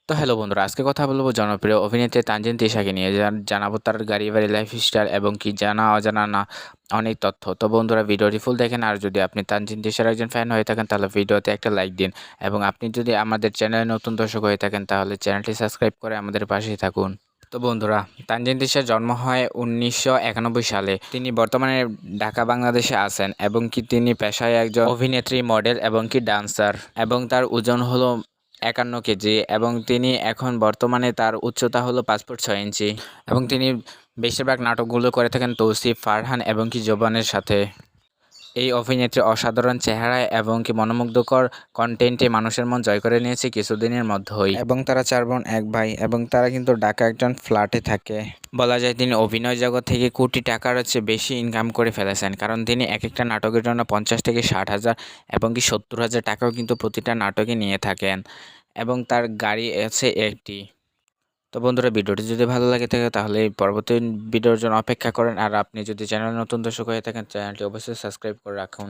তো হ্যালো বন্ধুরা, আজকে কথা বলবো জনপ্রিয় অভিনেত্রী তানজিন তিশাকে নিয়ে। জানাবো তার গাড়ি বাড়ি লাইফস্টাইল এবং কি জানা অজানা না অনেক তথ্য। তো বন্ধুরা, ভিডিওটি ফুল দেখেন। আর যদি আপনি তানজিন তিশার একজন ফ্যান হয়ে থাকেন তাহলে ভিডিওতে একটা লাইক দিন, এবং আপনি যদি আমাদের চ্যানেলে নতুন দর্শক হয়ে থাকেন তাহলে চ্যানেলটি সাবস্ক্রাইব করে আমাদের পাশেই থাকুন। তো বন্ধুরা, তানজিন তিশার জন্ম হয় 1991 সালে। তিনি বর্তমানে ঢাকা বাংলাদেশে আছেন, এবং কি তিনি পেশায় একজন অভিনেত্রী, মডেল এবং কি ডান্সার, এবং তার ওজন হলো 51 কেজি, এবং তিনি এখন বর্তমানে তার উচ্চতা হলো 5 ফুট 6 ইঞ্চি, এবং তিনি বেশিরভাগ নাটকগুলো করে থাকেন তৌসিফ, ফারহান এবং কি জোবানের সাথে। এই অভিনেত্রী অসাধারণ চেহারায় এবং কি মনোমুগ্ধকর কন্টেন্টে মানুষের মন জয় করে নিয়েছে কিছুদিনের মধ্যেই। এবং তারা 4 বোন 1 ভাই, এবং তারা কিন্তু ঢাকা একজন ফ্ল্যাটে থাকে। বলা যায় তিনি অভিনয় জগৎ থেকে কোটি টাকার চেয়ে বেশি ইনকাম করে ফেলেছেন, কারণ তিনি এক একটা নাটকের জন্য 50 থেকে 60 হাজার এবং কি 70 হাজার টাকাও কিন্তু প্রতিটা নাটকে নিয়ে থাকেন, এবং তার গাড়ি আছে একটি। তো বন্ধুরা, ভিডিওটি যদি ভালো লাগে থাকে তাহলে পরবর্তী ভিডিওর জন্য অপেক্ষা করেন। আর আপনি যদি চ্যানেল নতুন দর্শক হয়ে থাকেন চ্যানেলটি অবশ্যই সাবস্ক্রাইব করে রাখুন।